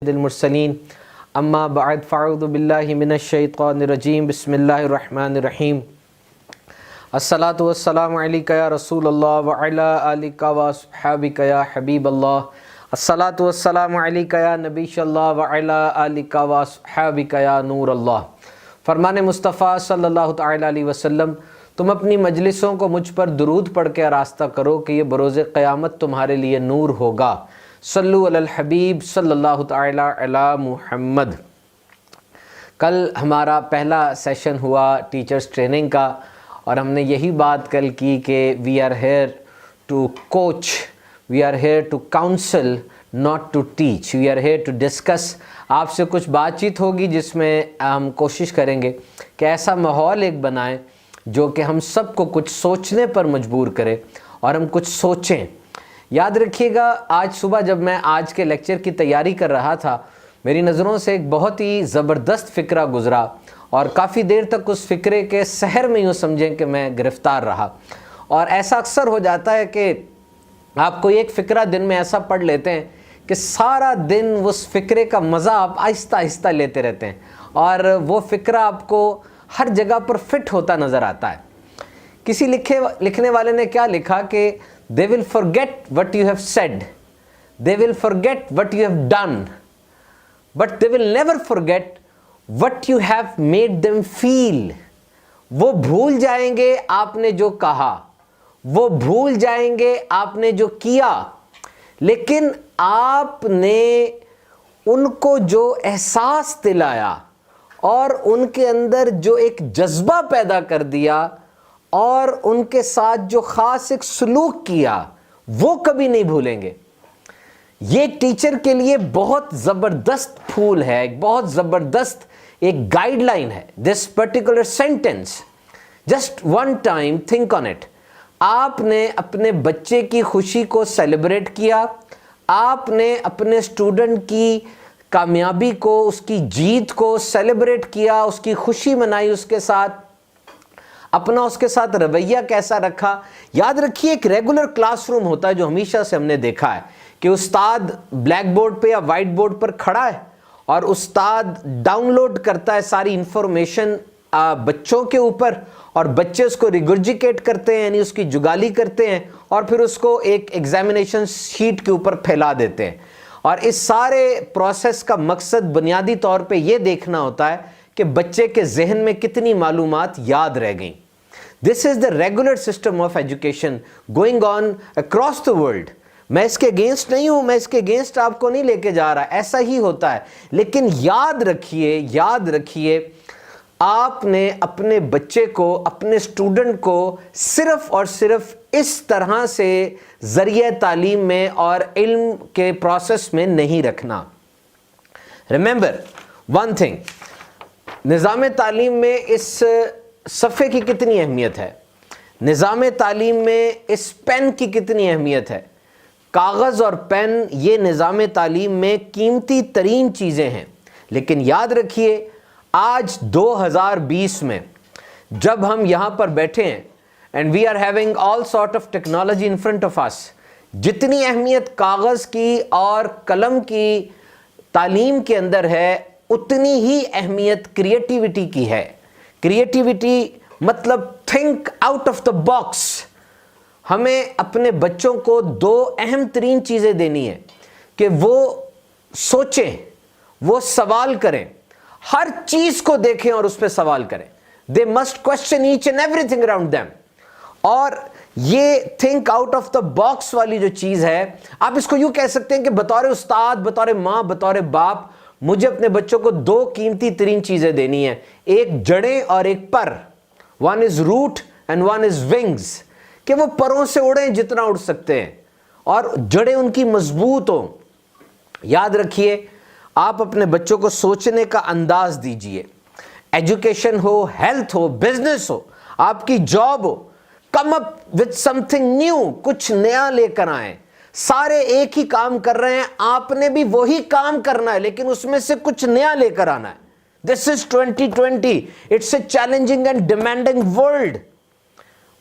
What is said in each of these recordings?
المرسلین اما بعد فاعوذ باللہ من الشیطان الرجیم بسم اللہ الرحمن الرحیم الصلاۃ والسلام علیک یا رسول اللہ وعلی آلک واصحابک یا حبیب اللہ الصلاۃ والسلام علیک یا نبی اللہ وعلی آلک واصحابک یا نور اللہ۔ فرمان مصطفیٰ صلی اللہ تعالی علیہ وسلم، تم اپنی مجلسوں کو مجھ پر درود پڑھ کے آراستہ کرو کہ یہ بروز قیامت تمہارے لیے نور ہوگا۔ صلو علی الحبیب صلی اللہ تعالی علی محمد۔ کل ہمارا پہلا سیشن ہوا ٹیچرز ٹریننگ کا، اور ہم نے یہی بات کل کی کہ we are here to coach, we are here to counsel not to teach, we are here to discuss. آپ سے کچھ بات چیت ہوگی جس میں ہم کوشش کریں گے کہ ایسا ماحول ایک بنائیں جو کہ ہم سب کو کچھ سوچنے پر مجبور کرے اور ہم کچھ سوچیں۔ یاد رکھیے گا، آج صبح جب میں آج کے لیکچر کی تیاری کر رہا تھا، میری نظروں سے ایک بہت ہی زبردست فکرہ گزرا، اور کافی دیر تک اس فکرے کے سحر میں یوں سمجھیں کہ میں گرفتار رہا۔ اور ایسا اکثر ہو جاتا ہے کہ آپ کوئی ایک فکرہ دن میں ایسا پڑھ لیتے ہیں کہ سارا دن اس فکرے کا مزہ آپ آہستہ آہستہ لیتے رہتے ہیں، اور وہ فکرہ آپ کو ہر جگہ پر فٹ ہوتا نظر آتا ہے۔ کسی لکھنے والے نے کیا لکھا کہ they will forget what you have said, they will forget what you have done, but they will never forget what you have made them feel۔ وہ بھول جائیں گے آپ نے جو کہا، وہ بھول جائیں گے آپ نے جو کیا، لیکن آپ نے ان کو جو احساس دلایا اور ان کے اندر جو ایک جذبہ پیدا کر دیا اور ان کے ساتھ جو خاص ایک سلوک کیا، وہ کبھی نہیں بھولیں گے۔ یہ ٹیچر کے لیے بہت زبردست پھول ہے، ایک بہت زبردست ایک گائیڈ لائن ہے۔ This particular sentence, just one time think on it. آپ نے اپنے بچے کی خوشی کو سیلیبریٹ کیا، آپ نے اپنے اسٹوڈنٹ کی کامیابی کو، اس کی جیت کو سیلیبریٹ کیا، اس کی خوشی منائی، اس کے ساتھ اپنا اس کے ساتھ رویہ کیسا رکھا۔ یاد رکھیے، ایک ریگولر کلاس روم ہوتا ہے جو ہمیشہ سے ہم نے دیکھا ہے کہ استاد بلیک بورڈ پہ یا وائٹ بورڈ پر کھڑا ہے اور استاد ڈاؤن لوڈ کرتا ہے ساری انفارمیشن بچوں کے اوپر، اور بچے اس کو ریگرجیکیٹ کرتے ہیں، یعنی اس کی جگالی کرتے ہیں، اور پھر اس کو ایک ایگزامینیشن شیٹ کے اوپر پھیلا دیتے ہیں۔ اور اس سارے پروسیس کا مقصد بنیادی طور پہ یہ دیکھنا ہوتا ہے کہ بچے کے ذہن میں کتنی معلومات یاد رہ گئیں۔ This is the regular system of education going on across the world۔ میں اس کے اگینسٹ نہیں ہوں، میں اس کے اگینسٹ آپ کو نہیں لے کے جا رہا، ایسا ہی ہوتا ہے۔ لیکن یاد رکھیے آپ نے اپنے بچے کو، اپنے اسٹوڈنٹ کو صرف اور صرف اس طرح سے ذریعہ تعلیم میں اور علم کے پروسیس میں نہیں رکھنا۔ Remember one thing، نظام تعلیم میں اس صفحے کی کتنی اہمیت ہے، نظام تعلیم میں اس پین کی کتنی اہمیت ہے۔ کاغذ اور پین یہ نظام تعلیم میں قیمتی ترین چیزیں ہیں، لیکن یاد رکھیے آج 2020 میں جب ہم یہاں پر بیٹھے ہیں and we are having all sort of technology in front of us، جتنی اہمیت کاغذ کی اور قلم کی تعلیم کے اندر ہے، اتنی ہی اہمیت کریٹیوٹی کی ہے۔ کریٹیوٹی مطلب think out of the box. ہمیں اپنے بچوں کو دو اہم ترین چیزیں دینی ہیں کہ وہ سوچیں، وہ سوال کریں، ہر چیز کو دیکھیں اور اس پہ سوال کریں۔ They must question each and everything around them. اور یہ think out of the box والی جو چیز ہے، آپ اس کو یوں کہہ سکتے ہیں کہ بطور استاد، بطور ماں، بطور باپ، مجھے اپنے بچوں کو دو قیمتی ترین چیزیں دینی ہیں، ایک جڑیں اور ایک پر۔ One is root and one is wings, کہ وہ پروں سے اڑیں جتنا اڑ سکتے ہیں اور جڑیں ان کی مضبوط ہوں۔ یاد رکھیے، آپ اپنے بچوں کو سوچنے کا انداز دیجئے۔ ایجوکیشن ہو، ہیلتھ ہو، بزنس ہو، آپ کی job who, come up with some thing new, کچھ نیا لے کر آئیں۔ سارے ایک ہی کام کر رہے ہیں، آپ نے بھی وہی کام کرنا ہے، لیکن اس میں سے کچھ نیا لے کر آنا ہے۔ This is 2020، it's a challenging and demanding world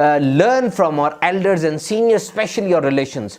learn from our elders and seniors, especially your relations।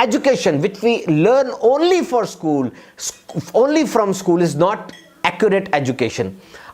education which we learn only for school, only from school is not accurate education।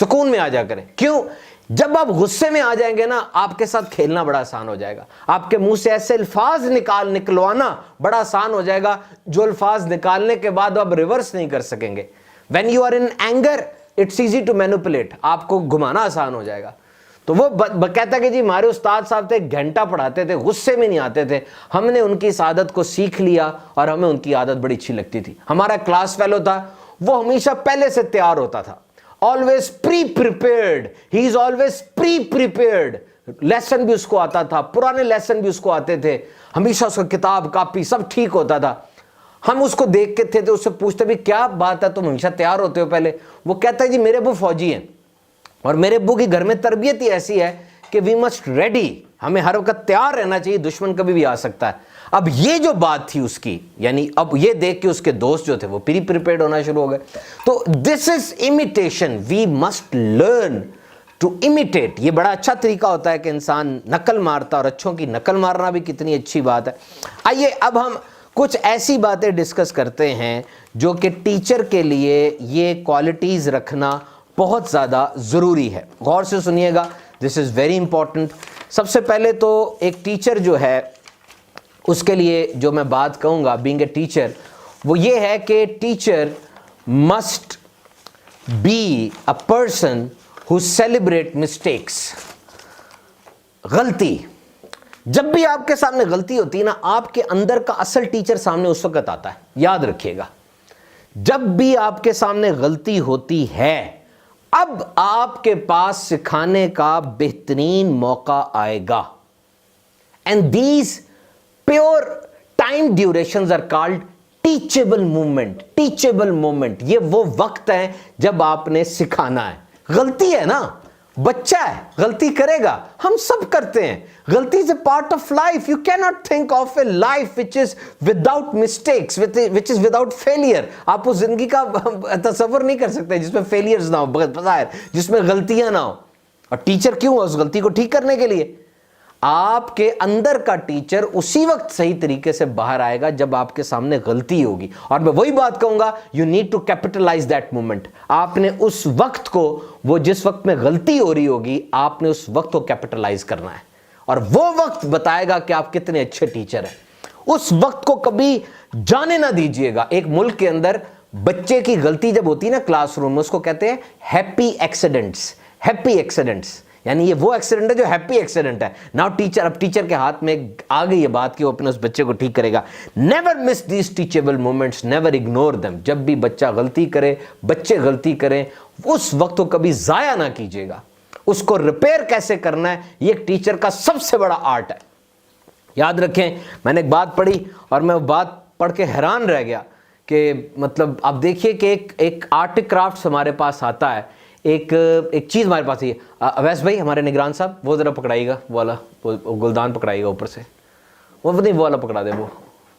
سکون میں آ جا کریں. کیوں؟ جب آپ غصے میں آ جائیں گے نا, آپ کے ساتھ کھیلنا بڑا آسان ہو جائے گا. آپ کے منہ سے ایسے الفاظ نکلوانا بڑا آسان ہو جائے گا جو الفاظ نکالنے کے بعد آپ ریورس نہیں کر سکیں گے. when you are in anger it's easy to manipulate, آپ کو گھمانا آسان ہو جائے گا. تو وہ کہتا ہے کہ جی ہمارے استاد صاحب تھے, 1 گھنٹہ پڑھاتے تھے, غصے میں نہیں آتے تھے. ہم نے ان کی اس عادت کو سیکھ لیا اور ہمیں ان کی عادت بڑی اچھی لگتی تھی. ہمارا کلاس فیلو تھا, وہ ہمیشہ پہلے سے تیار ہوتا تھا, always pre-prepared, he is always pre-prepared. Lesson بھی اس کو آتا تھا, پرانے لیسن بھی اس کو آتے تھے, ہمیشہ اس کا کتاب کاپی سب ٹھیک ہوتا تھا. ہم اس کو دیکھ کے تھے تو اس سے پوچھتے بھی کیا بات ہے, تم ہمیشہ تیار ہوتے ہو پہلے. وہ کہتا ہے جی میرے ابو فوجی ہیں اور میرے ابو کی گھر میں تربیت ہی ایسی ہے کہ وی مسٹ ریڈی, ہمیں ہر وقت تیار رہنا چاہیے, دشمن کبھی بھی آ سکتا ہے. اب یہ جو بات تھی اس کی, یعنی اب یہ دیکھ کے اس کے دوست جو تھے وہ پری پریپیئرڈ ہونا شروع ہو گئے. تو this is imitation, we must learn to imitate. یہ بڑا اچھا طریقہ ہوتا ہے کہ انسان نقل مارتا, اور اچھوں کی نقل مارنا بھی کتنی اچھی بات ہے. آئیے اب ہم کچھ ایسی باتیں ڈسکس کرتے ہیں جو کہ ٹیچر کے لیے یہ کوالٹیز رکھنا بہت زیادہ ضروری ہے. غور سے سنیے گا, دس از ویری امپورٹنٹ. سب سے پہلے تو ایک ٹیچر جو ہے اس کے لیے جو میں بات کہوں گا بینگ اے ٹیچر, وہ یہ ہے کہ teacher must be a person who celebrate mistakes. غلطی, جب بھی آپ کے سامنے غلطی ہوتی ہے نا, آپ کے اندر کا اصل ٹیچر سامنے اس وقت آتا ہے. یاد رکھیے گا, جب بھی آپ کے سامنے غلطی ہوتی ہے, اب آپ کے پاس سکھانے کا بہترین موقع آئے گا. And these pure time durations are called teachable moment. Teachable moment, یہ وہ وقت ہے جب آپ نے سکھانا ہے. غلطی ہے نا, بچہ ہے, غلطی کرے گا, ہم سب کرتے ہیں. غلطی is a part of life. You cannot think of a life which is without mistakes, which is without failure. آپ اس زندگی کا تصور نہیں کر سکتے جس میں failures نہ ہو, بظاہر جس میں غلطیاں نہ ہو. اور ٹیچر کیوں ہے؟ اس غلطی کو ٹھیک کرنے کے لیے. آپ کے اندر کا ٹیچر اسی وقت صحیح طریقے سے باہر آئے گا جب آپ کے سامنے غلطی ہوگی. اور میں وہی بات کہوں گا, you need to capitalize that moment. آپ نے اس وقت کو, وہ جس وقت میں غلطی ہو رہی ہوگی, آپ نے اس وقت کو کیپٹلائز کرنا ہے. اور وہ وقت بتائے گا کہ آپ کتنے اچھے ٹیچر ہیں. اس وقت کو کبھی جانے نہ دیجیے گا. ایک ملک کے اندر بچے کی غلطی جب ہوتی ہے نا کلاس روم میں, اس کو کہتے ہیں ہیپی ایکسیڈنٹس. ہیپی ایکسیڈنٹس یعنی یہ وہ ایکسیڈنٹ ہے جو ہیپی ایکسیڈنٹ ہے. ناؤ ٹیچر, اب ٹیچر کے ہاتھ میں آ گئی یہ بات کہ وہ اپنے اس بچے کو ٹھیک کرے گا. Never miss these teachable moments, never ignore them. جب بھی بچہ غلطی کرے, بچے غلطی کریں, اس وقت کو کبھی ضائع نہ کیجیے گا. اس کو ریپیئر کیسے کرنا ہے, یہ ایک ٹیچر کا سب سے بڑا آرٹ ہے. یاد رکھیں, میں نے ایک بات پڑھی اور میں وہ بات پڑھ کے حیران رہ گیا کہ مطلب آپ دیکھیے کہ ایک آرٹ کرافٹس ہمارے پاس آتا ہے, ایک چیز ہمارے پاس ہے. اویس بھائی, ہمارے نگران صاحب, وہ ذرا پکڑائیے گا, وہ والا گلدان پکڑائیے گا اوپر سے, وہ نہیں وہ والا پکڑا دے,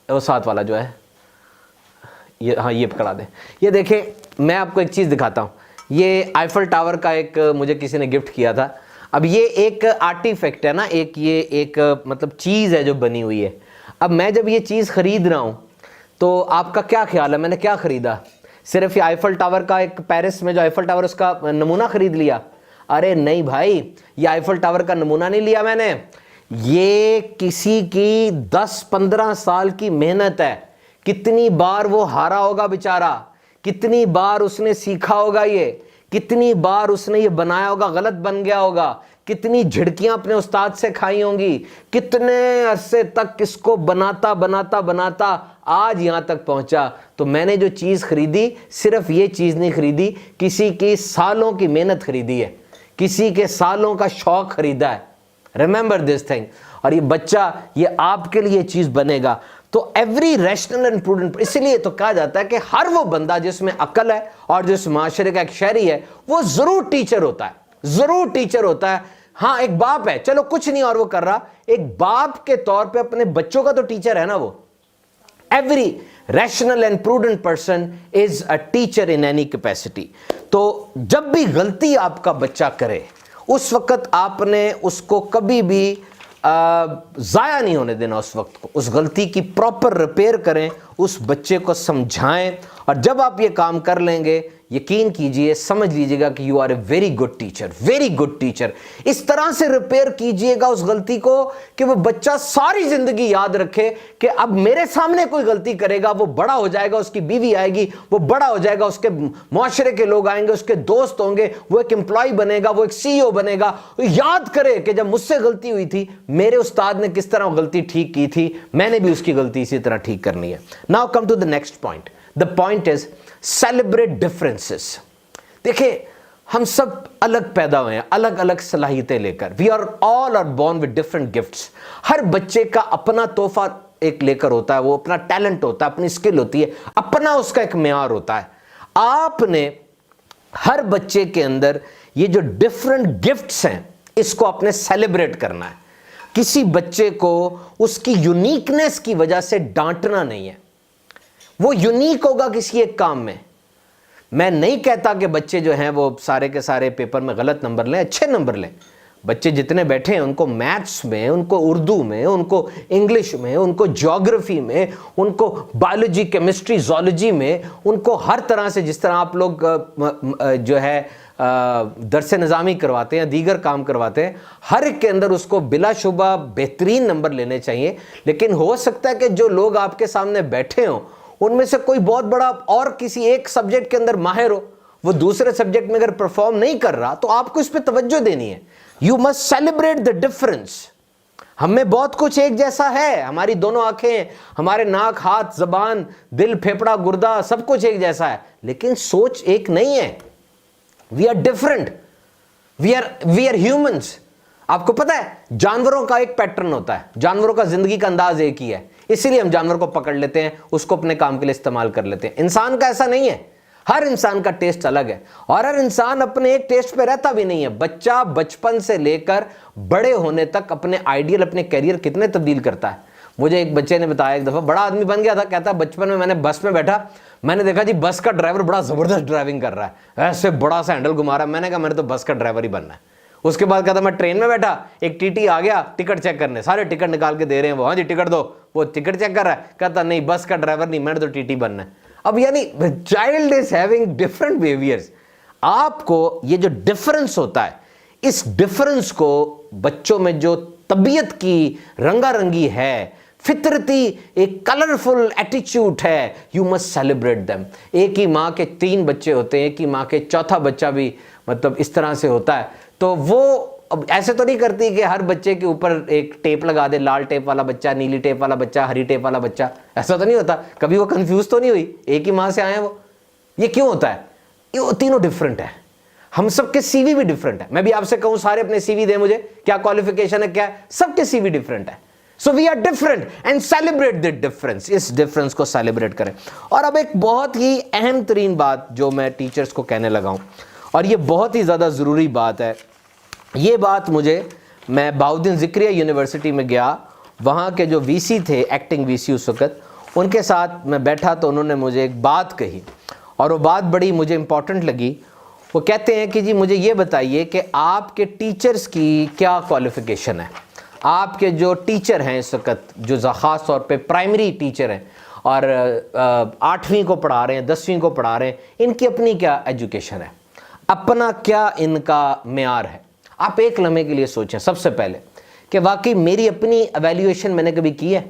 وہ ساتھ والا جو ہے, یہ ہاں یہ پکڑا دیں. یہ دیکھیں, میں آپ کو ایک چیز دکھاتا ہوں. یہ آئیفل ٹاور کا ایک مجھے کسی نے گفٹ کیا تھا. اب یہ ایک آرٹیفیکٹ ہے نا, یہ ایک مطلب چیز ہے جو بنی ہوئی ہے. اب میں جب یہ چیز خرید رہا ہوں تو آپ کا کیا خیال ہے, میں نے کیا خریدا؟ صرف یہ آئیفل ٹاور کا, ایک پیرس میں جو آئیفل ٹاور اس کا نمونہ خرید لیا؟ ارے نہیں بھائی, یہ آئیفل ٹاور کا نمونہ نہیں لیا میں نے, یہ کسی کی 10-15 سال کی محنت ہے. کتنی بار وہ ہارا ہوگا بیچارہ, کتنی بار اس نے سیکھا ہوگا, یہ کتنی بار اس نے یہ بنایا ہوگا, غلط بن گیا ہوگا, کتنی جھڑکیاں اپنے استاد سے کھائی ہوں گی, کتنے عرصے تک اس کو بناتا بناتا بناتا آج یہاں تک پہنچا. تو میں نے جو چیز خریدی, صرف یہ چیز نہیں خریدی, کسی کی سالوں کی محنت خریدی ہے, کسی کے سالوں کا شوق خریدا ہے. Remember this thing. اور یہ بچہ, یہ آپ کے لیے چیز بنے گا. تو ایوری ریشنل اینڈ پروڈنٹ, اسی لیے تو کہا جاتا ہے کہ ہر وہ بندہ جس میں عقل ہے اور جس معاشرے کا ایک شہری ہے, وہ ضرور ٹیچر ہوتا ہے, ضرور ٹیچر ہوتا ہے. ہاں ایک باپ ہے, چلو کچھ نہیں اور وہ کر رہا, ایک باپ کے طور پہ اپنے بچوں کا تو ٹیچر ہے نا وہ. Every rational and prudent person is a teacher in any capacity. تو جب بھی غلطی آپ کا بچہ کرے, اس وقت آپ نے اس کو کبھی بھی ضائع نہیں ہونے دینا. اس وقت کو, اس غلطی کی پراپر ریپیئر کریں, اس بچے کو سمجھائیں. اور جب آپ یہ کام کر لیں گے, یقین کیجئے, سمجھ لیجئے گا کہ you are a very good teacher, very good teacher. اس طرح سے ریپیئر کیجئے گا اس غلطی کو کہ وہ بچہ ساری زندگی یاد رکھے کہ اب میرے سامنے کوئی غلطی کرے گا, وہ بڑا ہو جائے گا, اس کی بیوی آئے گی, وہ بڑا ہو جائے گا, اس کے معاشرے کے لوگ آئیں گے, اس کے دوست ہوں گے, وہ ایک امپلائی بنے گا, وہ ایک سی ای او بنے گا, یاد کرے کہ جب مجھ سے غلطی ہوئی تھی میرے استاد نے کس طرح غلطی ٹھیک کی تھی, میں نے بھی اس کی غلطی اسی طرح ٹھیک کرنی ہے. Now come to the next point. The point is celebrate differences. دیکھیں ہم سب الگ پیدا ہوئے ہیں, الگ الگ صلاحیتیں لے کر. We are all are born with different gifts. ہر بچے کا اپنا تحفہ ایک لے کر ہوتا ہے, وہ اپنا ٹیلنٹ ہوتا ہے, اپنی اسکل ہوتی ہے, اپنا اس کا ایک معیار ہوتا ہے. آپ نے ہر بچے کے اندر یہ جو ڈفرنٹ گفٹس ہیں اس کو آپ نے سیلیبریٹ کرنا ہے. کسی بچے کو اس کی یونیکنیس کی وجہ سے ڈانٹنا نہیں ہے. وہ یونیک ہوگا کسی ایک کام میں. میں نہیں کہتا کہ بچے جو ہیں وہ سارے کے سارے پیپر میں غلط نمبر لیں, اچھے نمبر لیں. بچے جتنے بیٹھے ہیں ان کو میتھس میں, ان کو اردو میں, ان کو انگلش میں, ان کو جیوگرافی میں, ان کو بایولوجی, کیمسٹری, زولوجی میں, ان کو ہر طرح سے جس طرح آپ لوگ جو ہے درس نظامی کرواتے ہیں, دیگر کام کرواتے ہیں, ہر ایک کے اندر اس کو بلا شبہ بہترین نمبر لینے چاہیے. لیکن ہو سکتا ہے کہ جو لوگ آپ کے سامنے بیٹھے ہوں ان میں سے کوئی بہت بڑا اور کسی ایک سبجیکٹ کے اندر ماہر ہو, وہ دوسرے سبجیکٹ میں اگر پرفارم نہیں کر رہا تو آپ کو اس پہ توجہ دینی ہے. You must celebrate the difference. ہم میں بہت کچھ ایک جیسا ہے, ہماری دونوں آنکھیں, ہمارے ناک, ہاتھ, زبان, دل, پھیپڑا, گردہ, سب کچھ ایک جیسا ہے, لیکن سوچ ایک نہیں ہے. We are different, we are humans. آپ کو پتا ہے جانوروں کا ایک پیٹرن ہوتا ہے, جانوروں کا زندگی کا انداز ایک ہی ہے, اسی لیے ہم جانور کو پکڑ لیتے ہیں, اس کو اپنے کام کے لیے استعمال کر لیتے ہیں. انسان کا ایسا نہیں ہے, ہر انسان کا ٹیسٹ الگ ہے, اور ہر انسان اپنے ایک ٹیسٹ پہ رہتا بھی نہیں ہے. بچہ بچپن سے لے کر بڑے ہونے تک اپنے آئیڈیل, اپنے کیریئر کتنے تبدیل کرتا ہے. مجھے ایک بچے نے بتایا, ایک دفعہ بڑا آدمی بن گیا تھا, کہتا بچپن میں نے بس میں بیٹھا, میں نے دیکھا جی بس کا ڈرائیور بڑا زبردست ڈرائیونگ کر رہا ہے, ایسے بڑا سا ہینڈل گھما رہا ہے. میں نے کہا میں نے تو بس کا ڈرائیور ہی بننا ہے. اس کے بعد کہتا میں ٹرین میں بیٹھا, ایک ٹی ٹی آ گیا ٹکٹ چیک کرنے, سارے ٹکٹ نکال کے دے رہے ہیں, وہ ہاں جی ٹکٹ دو, وہ ٹکٹ چیک کر رہا ہے, کہتا نہیں بس کا ڈرائیور نہیں, میں نے تو ٹی ٹی بننا ہے. اب یعنی child is having different behaviours. آپ کو یہ جو ڈفرنس ہوتا ہے, اس ڈفرنس کو بچوں میں جو طبیعت کی رنگا رنگی ہے, فطرتی ایک کلرفل ایٹیچیوڈ ہے, یو مسٹ سیلیبریٹ دیم. ایک ہی ماں کے 3 بچے ہوتے ہیں, ایک ہی ماں کے چوتھا بچہ بھی مطلب اس طرح سے ہوتا ہے, تو وہ اب ایسے تو نہیں کرتی کہ ہر بچے کے اوپر ایک ٹیپ لگا دے, لال ٹیپ والا بچہ, نیلی ٹیپ والا بچہ, ہری ٹیپ والا بچہ. ایسا تو نہیں ہوتا. کبھی وہ کنفیوز تو نہیں ہوئی, ایک ہی ماں سے آئے ہیں وہ. یہ کیوں ہوتا ہے؟ یہ تینوں ڈفرنٹ ہے. ہم سب کے سی وی بھی ڈفرنٹ ہے. میں بھی آپ سے کہوں سارے اپنے سی وی دیں مجھے, کیا کوالیفیکیشن ہے, کیا ہے, سب کے سی وی ڈفرنٹ ہے. So we are different and celebrate the difference. اس ڈفرنس کو سیلیبریٹ کریں. اور اب ایک بہت ہی اہم ترین بات جو میں ٹیچرز کو کہنے لگا ہوں, اور یہ بہت ہی زیادہ ضروری بات ہے. یہ بات مجھے, میں بہاؤالدین ذکریہ یونیورسٹی میں گیا, وہاں کے جو وی سی تھے, ایکٹنگ وی سی اس وقت, ان کے ساتھ میں بیٹھا تو انہوں نے مجھے ایک بات کہی, اور وہ بات بڑی مجھے امپورٹنٹ لگی. وہ کہتے ہیں کہ جی مجھے یہ بتائیے کہ آپ کے ٹیچرز کی کیا کوالیفیکیشن ہے. آپ کے جو ٹیچر ہیں اس وقت, جو خاص طور پہ پرائمری ٹیچر ہیں اور 8ویں کو پڑھا رہے ہیں, 10ویں کو پڑھا رہے ہیں, ان کی اپنی کیا ایجوکیشن ہے, اپنا کیا ان کا معیار ہے. آپ ایک لمحے کے لیے سوچیں سب سے پہلے کہ واقعی میری اپنی ایویلیویشن میں نے کبھی کی ہے.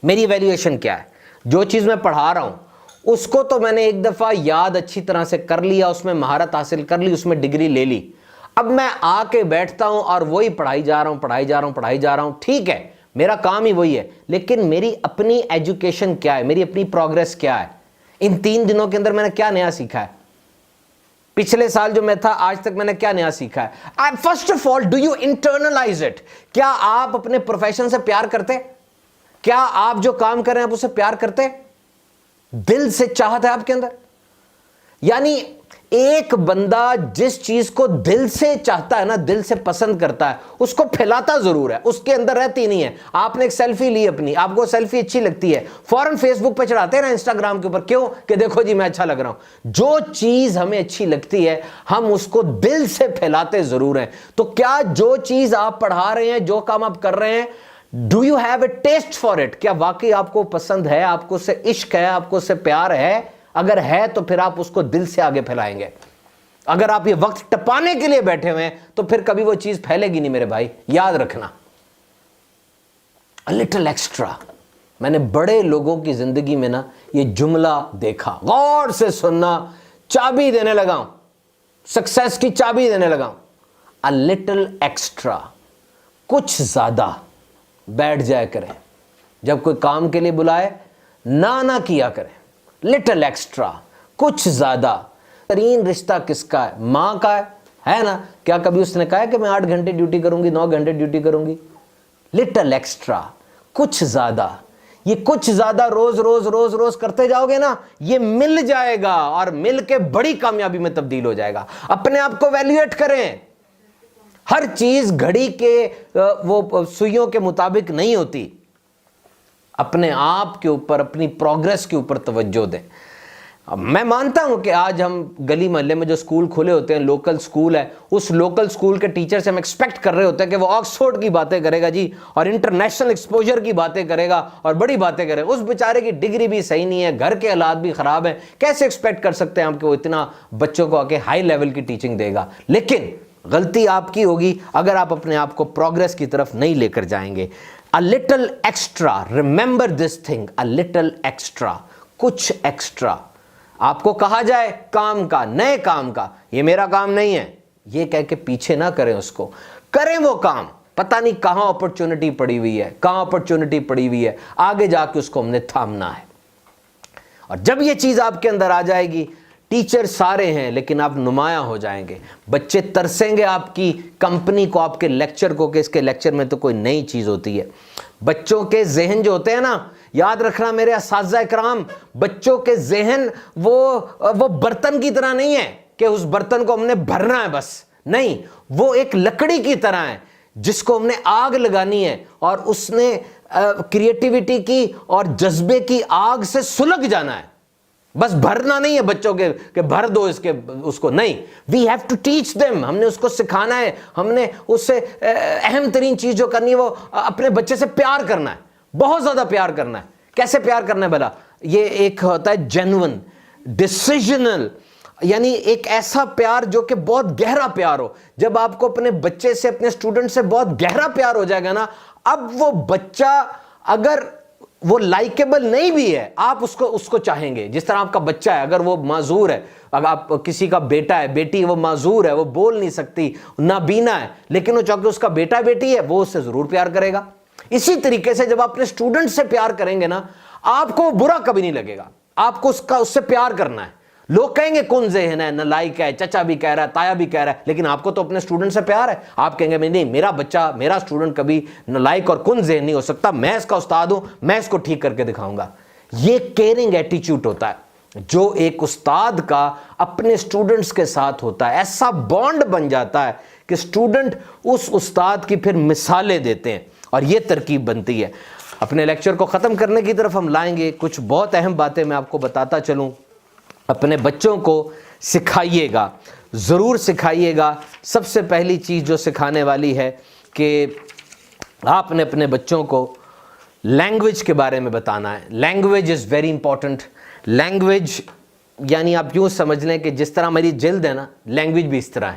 میری ایویلیویشن کیا ہے؟ جو چیز میں پڑھا رہا ہوں اس کو تو میں نے ایک دفعہ یاد اچھی طرح سے کر لیا, اس میں مہارت حاصل کر لی, اس میں ڈگری لے لی. اب میں آ کے بیٹھتا ہوں اور وہی پڑھائی جا رہا ہوں. ٹھیک ہے, میرا کام ہی وہی ہے, لیکن میری اپنی ایجوکیشن کیا ہے, میری اپنی پروگریس کیا ہے, ان 3 دنوں کے اندر میں نے کیا نیا سیکھا ہے, پچھلے سال جو میں تھا آج تک میں نے کیا نیا سیکھا ہے. First of all do you internalize it. کیا آپ اپنے پروفیشن سے پیار کرتے؟ کیا آپ جو کام کر رہے ہیں آپ اسے پیار کرتے؟ دل سے چاہت ہے آپ کے اندر؟ یعنی ایک بندہ جس چیز کو دل سے چاہتا ہے نا, دل سے پسند کرتا ہے, اس کو پھیلاتا ضرور ہے, اس کے اندر رہتی نہیں ہے. آپ نے ایک سیلفی لی اپنی, آپ کو سیلفی اچھی لگتی ہے, فوراً فیس بک پہ چڑھاتے ہیں نا, انسٹاگرام کے اوپر, کیوں؟ کہ دیکھو جی میں اچھا لگ رہا ہوں. جو چیز ہمیں اچھی لگتی ہے ہم اس کو دل سے پھیلاتے ضرور ہیں. تو کیا جو چیز آپ پڑھا رہے ہیں, جو کام آپ کر رہے ہیں, do you have a test for it? کیا واقعی آپ کو پسند ہے, آپ کو اس سے عشق ہے, آپ کو اس سے پیار ہے؟ اگر ہے تو پھر آپ اس کو دل سے آگے پھیلائیں گے. اگر آپ یہ وقت ٹپانے کے لیے بیٹھے ہوئے ہیں تو پھر کبھی وہ چیز پھیلے گی نہیں میرے بھائی, یاد رکھنا. A little extra. میں نے بڑے لوگوں کی زندگی میں نا یہ جملہ دیکھا, غور سے سننا, چابی دینے لگا ہوں, سکسیس کی چابی دینے لگا ہوں. A little extra. کچھ زیادہ بیٹھ جایا کریں, جب کوئی کام کے لیے بلائے نہ کیا کریں. لٹل ایکسٹرا, کچھ زیادہ. ترین رشتہ کس کا ہے؟ ماں کا ہے نا. کیا کبھی اس نے کہا کہ میں 8 گھنٹے ڈیوٹی کروں گی, 9 گھنٹے ڈیوٹی کروں گی؟ لٹل ایکسٹرا, کچھ زیادہ. یہ کچھ زیادہ روز روز روز روز کرتے جاؤ گے نا, یہ مل جائے گا اور مل کے بڑی کامیابی میں تبدیل ہو جائے گا. اپنے آپ کو ویلیویٹ کریں. ہر چیز گھڑی کے وہ سوئیوں کے مطابق نہیں ہوتی. اپنے آپ کے اوپر, اپنی پروگریس کے اوپر توجہ دیں. میں مانتا ہوں کہ آج ہم گلی محلے میں جو سکول کھلے ہوتے ہیں, لوکل سکول ہے, اس لوکل سکول کے ٹیچر سے ہم ایکسپیکٹ کر رہے ہوتے ہیں کہ وہ آکسفورڈ کی باتیں کرے گا جی, اور انٹرنیشنل ایکسپوجر کی باتیں کرے گا اور بڑی باتیں کرے گا. اس بیچارے کی ڈگری بھی صحیح نہیں ہے, گھر کے حالات بھی خراب ہیں, کیسے ایکسپیکٹ کر سکتے ہیں ہم کہ وہ اتنا بچوں کو آ کے ہائی لیول کی ٹیچنگ دے گا؟ لیکن غلطی آپ کی ہوگی اگر آپ اپنے آپ کو پروگریس کی طرف نہیں لے کر جائیں گے. A little extra, remember this thing, a little extra, کچھ ایکسٹرا. آپ کو کہا جائے کام کا, نئے کام کا, یہ میرا کام نہیں ہے, یہ کہہ کے پیچھے نہ کریں اس کو. کریں وہ کام, پتہ نہیں کہاں اپرچونٹی پڑی ہوئی ہے, کہاں اپرچونٹی پڑی ہوئی ہے, آگے جا کے اس کو ہم نے تھامنا ہے. اور جب یہ چیز آپ کے اندر آ جائے گی, ٹیچر سارے ہیں لیکن آپ نمایاں ہو جائیں گے. بچے ترسیں گے آپ کی کمپنی کو, آپ کے لیکچر کو, کہ اس کے لیکچر میں تو کوئی نئی چیز ہوتی ہے. بچوں کے ذہن جو ہوتے ہیں نا, یاد رکھنا میرے اساتذہ اکرام, بچوں کے ذہن وہ برتن کی طرح نہیں ہے کہ اس برتن کو ہم نے بھرنا ہے بس. نہیں, وہ ایک لکڑی کی طرح ہے جس کو ہم نے آگ لگانی ہے, اور اس نے کریٹیوٹی کی اور جذبے کی آگ سے سلگ جانا ہے. بس بھرنا نہیں ہے بچوں کے کہ بھر دو اس کو, نہیں. We have to teach them, ہم نے اس کو سکھانا ہے. ہم نے اس سے اہم ترین چیز جو کرنی ہے وہ اپنے بچے سے پیار کرنا ہے, بہت زیادہ پیار کرنا ہے. کیسے پیار کرنا ہے بھلا؟ یہ ایک ہوتا ہے جینون, ڈیسیژنل, یعنی ایک ایسا پیار جو کہ بہت گہرا پیار ہو. جب آپ کو اپنے بچے سے, اپنے اسٹوڈنٹ سے بہت گہرا پیار ہو جائے گا نا, اب وہ بچہ اگر وہ لائکیبل نہیں بھی ہے, آپ اس کو چاہیں گے. جس طرح آپ کا بچہ ہے, اگر وہ معذور ہے, اگر آپ کسی کا بیٹا ہے, بیٹی, وہ معذور ہے, وہ بول نہیں سکتی, نابینا ہے, لیکن وہ چونکہ اس کا بیٹا بیٹی ہے, وہ اس سے ضرور پیار کرے گا. اسی طریقے سے جب آپ اپنے اسٹوڈنٹ سے پیار کریں گے نا, آپ کو برا کبھی نہیں لگے گا. آپ کو اس سے پیار کرنا ہے. لوگ کہیں گے کون ذہن ہے, نالائق ہے, چچا بھی کہہ رہا ہے, تایا بھی کہہ رہا ہے, لیکن آپ کو تو اپنے اسٹوڈنٹ سے پیار ہے. آپ کہیں گے نہیں, میرا بچہ, میرا اسٹوڈنٹ کبھی نالائق اور کون ذہن نہیں ہو سکتا, میں اس کا استاد ہوں, میں اس کو ٹھیک کر کے دکھاؤں گا. یہ کیئرنگ ایٹیچیوڈ ہوتا ہے جو ایک استاد کا اپنے اسٹوڈنٹس کے ساتھ ہوتا ہے. ایسا بانڈ بن جاتا ہے کہ اسٹوڈنٹ اس استاد کی پھر مثالیں دیتے ہیں, اور یہ ترکیب بنتی ہے. اپنے لیکچر کو ختم کرنے کی طرف ہم لائیں گے. کچھ بہت اہم باتیں میں آپ کو بتاتا چلوں. اپنے بچوں کو سکھائیے گا, ضرور سکھائیے گا. سب سے پہلی چیز جو سکھانے والی ہے کہ آپ نے اپنے بچوں کو لینگویج کے بارے میں بتانا ہے. Language is very important. Language یعنی آپ یوں سمجھ لیں کہ جس طرح میری جلد ہے نا, لینگویج بھی اس طرح ہے.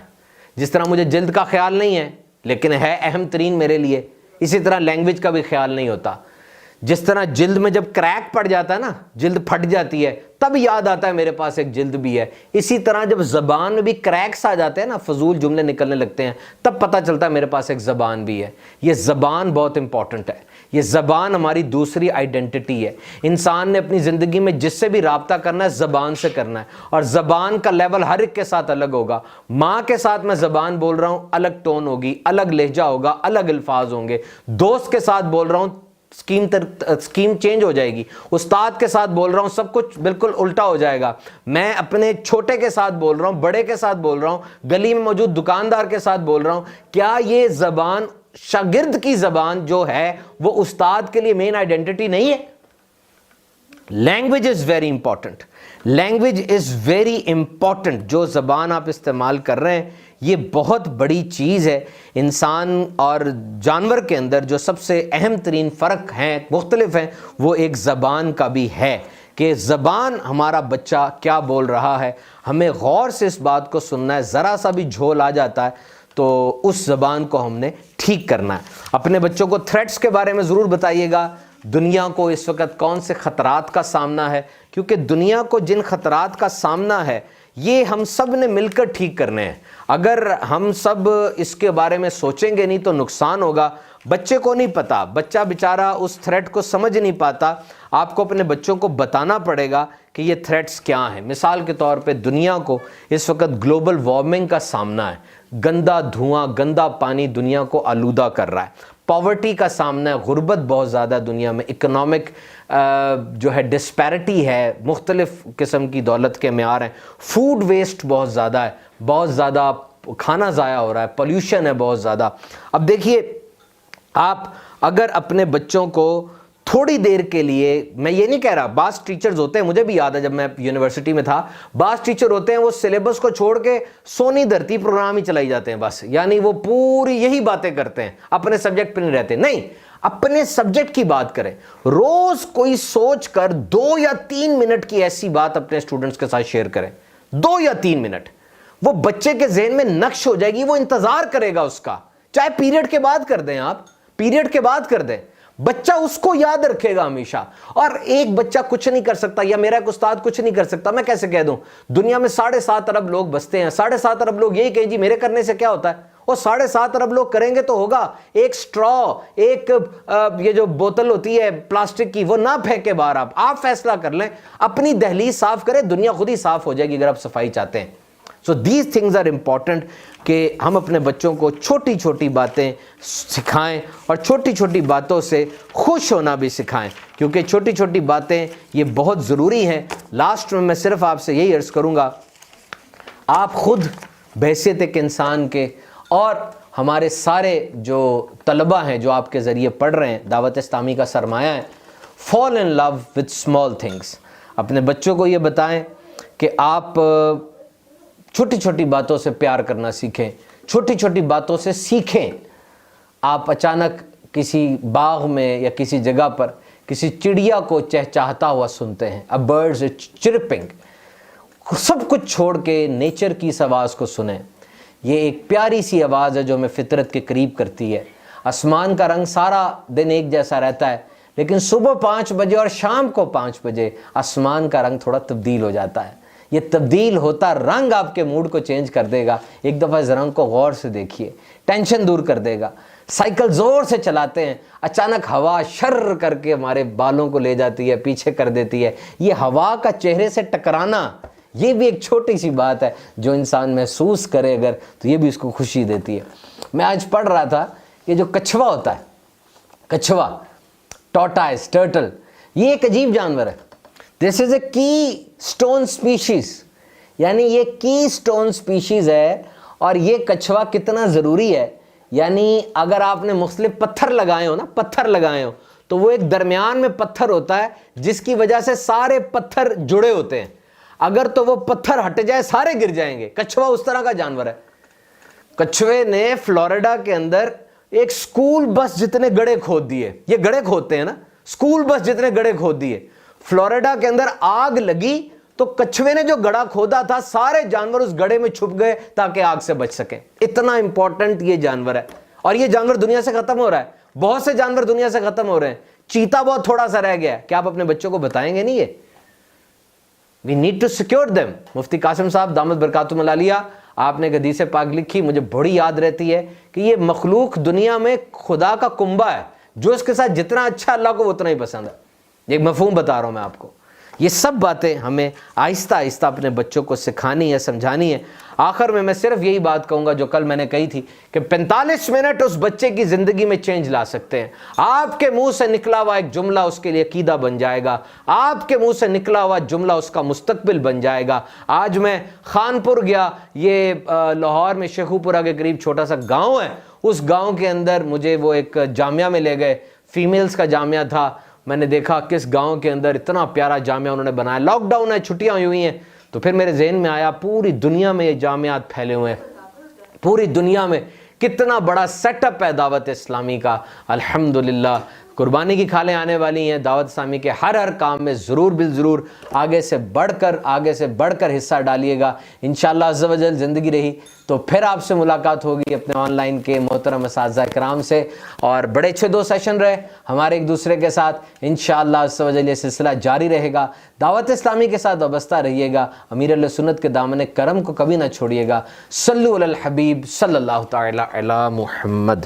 جس طرح مجھے جلد کا خیال نہیں ہے لیکن ہے اہم ترین میرے لیے, اسی طرح لینگویج کا بھی خیال نہیں ہوتا. جس طرح جلد میں جب کریک پڑ جاتا ہے نا, جلد پھٹ جاتی ہے, تب یاد آتا ہے میرے پاس ایک جلد بھی ہے. اسی طرح جب زبان میں بھی کریکس آ جاتے ہیں نا, فضول جملے نکلنے لگتے ہیں, تب پتہ چلتا ہے میرے پاس ایک زبان بھی ہے. یہ زبان بہت امپورٹنٹ ہے. یہ زبان ہماری دوسری آئیڈینٹی ہے. انسان نے اپنی زندگی میں جس سے بھی رابطہ کرنا ہے زبان سے کرنا ہے, اور زبان کا لیول ہر ایک کے ساتھ الگ ہوگا. ماں کے ساتھ میں زبان بول رہا ہوں, الگ ٹون ہوگی, الگ لہجہ ہوگا, الگ الفاظ ہوں گے. دوست کے ساتھ بول رہا ہوں, اسکیم چینج ہو جائے گی. استاد کے ساتھ بول رہا ہوں, سب کچھ بالکل الٹا ہو جائے گا. میں اپنے چھوٹے کے ساتھ بول رہا ہوں, بڑے کے ساتھ بول رہا ہوں, گلی میں موجود دکاندار کے ساتھ بول رہا ہوں. کیا یہ زبان, شاگرد کی زبان جو ہے, وہ استاد کے لیے مین آئیڈینٹی نہیں ہے؟ Language is very important. Language is very important. جو زبان آپ استعمال کر رہے ہیں یہ بہت بڑی چیز ہے. انسان اور جانور کے اندر جو سب سے اہم ترین فرق ہیں، مختلف ہیں، وہ ایک زبان کا بھی ہے کہ زبان ہمارا بچہ کیا بول رہا ہے، ہمیں غور سے اس بات کو سننا ہے. ذرا سا بھی جھول آ جاتا ہے تو اس زبان کو ہم نے ٹھیک کرنا ہے. اپنے بچوں کو تھریٹس کے بارے میں ضرور بتائیے گا. دنیا کو اس وقت کون سے خطرات کا سامنا ہے، کیونکہ دنیا کو جن خطرات کا سامنا ہے یہ ہم سب نے مل کر ٹھیک کرنے ہیں. اگر ہم سب اس کے بارے میں سوچیں گے نہیں تو نقصان ہوگا. بچے کو نہیں پتا، بچہ بیچارہ اس تھریٹ کو سمجھ نہیں پاتا. آپ کو اپنے بچوں کو بتانا پڑے گا کہ یہ تھریٹس کیا ہیں. مثال کے طور پہ دنیا کو اس وقت گلوبل وارمنگ کا سامنا ہے. گندا دھواں، گندا پانی دنیا کو آلودہ کر رہا ہے. پاورٹی کا سامنا ہے، غربت بہت زیادہ دنیا میں. اکنامک جو ہے ڈسپیرٹی ہے، مختلف قسم کی دولت کے معیار ہیں. فوڈ ویسٹ بہت زیادہ ہے، بہت زیادہ کھانا ضائع ہو رہا ہے. پولیوشن ہے بہت زیادہ. اب دیکھیے، آپ اگر اپنے بچوں کو تھوڑی دیر کے لیے، میں یہ نہیں کہہ رہا، بعض ٹیچرز ہوتے ہیں، مجھے بھی یاد ہے جب میں یونیورسٹی میں تھا، بعض ٹیچر ہوتے ہیں وہ سلیبس کو چھوڑ کے سونی دھرتی پروگرام ہی چلائی جاتے ہیں بس. یعنی وہ پوری یہی باتیں کرتے ہیں، اپنے سبجیکٹ پہ نہیں رہتے. نہیں، اپنے سبجیکٹ کی بات کریں. روز کوئی سوچ کر 2 یا 3 منٹ کی ایسی بات اپنے اسٹوڈنٹس کے ساتھ شیئر کریں. 2 یا 3 منٹ وہ بچے کے ذہن میں نقش ہو جائے گی، وہ انتظار کرے گا اس کا. چاہے پیریڈ کے بعد کر دیں، آپ پیریڈ کے بعد کر دیں، بچہ اس کو یاد رکھے گا ہمیشہ. اور ایک بچہ کچھ نہیں کر سکتا، یا میرا ایک استاد کچھ نہیں کر سکتا. میں کیسے کہہ دوں؟ دنیا میں 7.5 ارب لوگ بستے ہیں. 7.5 ارب لوگ یہی کہیں جی میرے کرنے سے کیا ہوتا ہے. وہ 7.5 ارب لوگ کریں گے تو ہوگا. ایک سٹرا، ایک یہ جو بوتل ہوتی ہے پلاسٹک کی، وہ نہ پھینکے باہر. آپ فیصلہ کر لیں، اپنی دہلیز صاف کریں، دنیا خود ہی صاف ہو جائے گی اگر آپ صفائی چاہتے ہیں. So these things are important کہ ہم اپنے بچوں کو چھوٹی چھوٹی باتیں سکھائیں اور چھوٹی چھوٹی باتوں سے خوش ہونا بھی سکھائیں، کیونکہ چھوٹی چھوٹی باتیں یہ بہت ضروری ہیں. لاسٹ میں صرف آپ سے یہی عرض کروں گا، آپ خود بحیثیت ایک انسان کے، اور ہمارے سارے جو طلبہ ہیں جو آپ کے ذریعے پڑھ رہے ہیں، دعوت اسلامی کا سرمایہ ہے، fall in love with small things. اپنے بچوں کو یہ بتائیں کہ آپ چھوٹی چھوٹی باتوں سے پیار کرنا سیکھیں، چھوٹی چھوٹی باتوں سے سیکھیں. آپ اچانک کسی باغ میں یا کسی جگہ پر کسی چڑیا کو چہچہاتا ہوا سنتے ہیں، a bird is chirping. سب کچھ چھوڑ کے نیچر کی اس آواز کو سنیں. یہ ایک پیاری سی آواز ہے جو ہمیں فطرت کے قریب کرتی ہے. آسمان کا رنگ سارا دن ایک جیسا رہتا ہے، لیکن صبح 5 بجے اور شام کو 5 بجے آسمان کا رنگ تھوڑا تبدیل ہو جاتا ہے. یہ تبدیل ہوتا رنگ آپ کے موڈ کو چینج کر دے گا. ایک دفعہ اس رنگ کو غور سے دیکھیے، ٹینشن دور کر دے گا. سائیکل زور سے چلاتے ہیں، اچانک ہوا شر کر کے ہمارے بالوں کو لے جاتی ہے، پیچھے کر دیتی ہے. یہ ہوا کا چہرے سے ٹکرانا، یہ بھی ایک چھوٹی سی بات ہے جو انسان محسوس کرے اگر، تو یہ بھی اس کو خوشی دیتی ہے. میں آج پڑھ رہا تھا، یہ جو کچھوا ہوتا ہے، کچھوا، ٹورٹائز، ٹرٹل، یہ ایک عجیب جانور ہے. دس از اے کی اسٹون اسپیشیز، یعنی یہ کی اسٹون اسپیشیز ہے. اور یہ کچھوا کتنا ضروری ہے، یعنی اگر آپ نے مختلف پتھر لگائے ہو نا، پتھر لگائے ہو، تو وہ ایک درمیان میں پتھر ہوتا ہے جس کی وجہ سے سارے پتھر جڑے ہوتے ہیں. اگر تو وہ پتھر ہٹ جائے سارے گر جائیں گے. کچھوا اس طرح کا جانور ہے. کچھوے نے فلوریڈا کے اندر ایک سکول بس جتنے گڑھے کھود دیے. یہ گڑھے کھودتے ہیں نا، سکول بس جتنے گڑھے کھود دیے. فلوریڈا کے اندر آگ لگی تو کچھوے نے جو گڑھا کھودا تھا، سارے جانور اس گڑھے میں چھپ گئے تاکہ آگ سے بچ سکیں. اتنا امپورٹنٹ یہ جانور ہے. اور یہ جانور دنیا سے ختم ہو رہا ہے. بہت سے جانور دنیا سے ختم ہو رہے ہیں. چیتا بہت تھوڑا سا رہ گیا ہے. کیا آپ اپنے بچوں کو بتائیں گے نہیں؟ یہ we need to secure them. مفتی قاسم صاحب دامت برکاتہم العالیہ، آپ نے ایک حدیث پاک لکھی، مجھے بڑی یاد رہتی ہے کہ یہ مخلوق دنیا میں خدا کا کنبہ ہے، جو اس کے ساتھ جتنا اچھا اللہ کو اتنا ہی پسند ہے. ایک مفہوم بتا رہا ہوں میں آپ کو. یہ سب باتیں ہمیں آہستہ آہستہ اپنے بچوں کو سکھانی ہے، سمجھانی ہے. آخر میں صرف یہی بات کہوں گا جو کل میں نے کہی تھی کہ 45 منٹ اس بچے کی زندگی میں چینج لا سکتے ہیں. آپ کے منہ سے نکلا ہوا ایک جملہ اس کے لیے عقیدہ بن جائے گا. آپ کے منہ سے نکلا ہوا جملہ اس کا مستقبل بن جائے گا. آج میں خانپور گیا، یہ لاہور میں شیخو پورہ کے قریب چھوٹا سا گاؤں ہے. اس گاؤں کے اندر مجھے وہ ایک جامعہ میں لے گئے، فیمیلز کا جامعہ تھا. میں نے دیکھا کس گاؤں کے اندر اتنا پیارا جامعہ انہوں نے بنایا. لاک ڈاؤن ہے، چھٹیاں ہوئی ہیں، تو پھر میرے ذہن میں آیا پوری دنیا میں یہ جامعات پھیلے ہوئے ہیں. پوری دنیا میں کتنا بڑا سیٹ اپ ہے دعوت اسلامی کا، الحمدللہ۔ قربانی کی کھالیں آنے والی ہیں، دعوت اسلامی کے ہر کام میں ضرور بالضرور آگے سے بڑھ کر حصہ ڈالیے گا۔ انشاءاللہ عز و جل زندگی رہی تو پھر آپ سے ملاقات ہوگی اپنے آن لائن کے محترم اساتذہ کرام سے، اور بڑے اچھے 2 سیشن رہے ہمارے ایک دوسرے کے ساتھ۔ انشاءاللہ عز و جل یہ سلسلہ جاری رہے گا، دعوت اسلامی کے ساتھ وابستہ رہیے گا، امیر اہل سنت کے دامن کرم کو کبھی نہ چھوڑیے گا۔ صلو علی الحبیب صلی اللہ تعالی علی محمد۔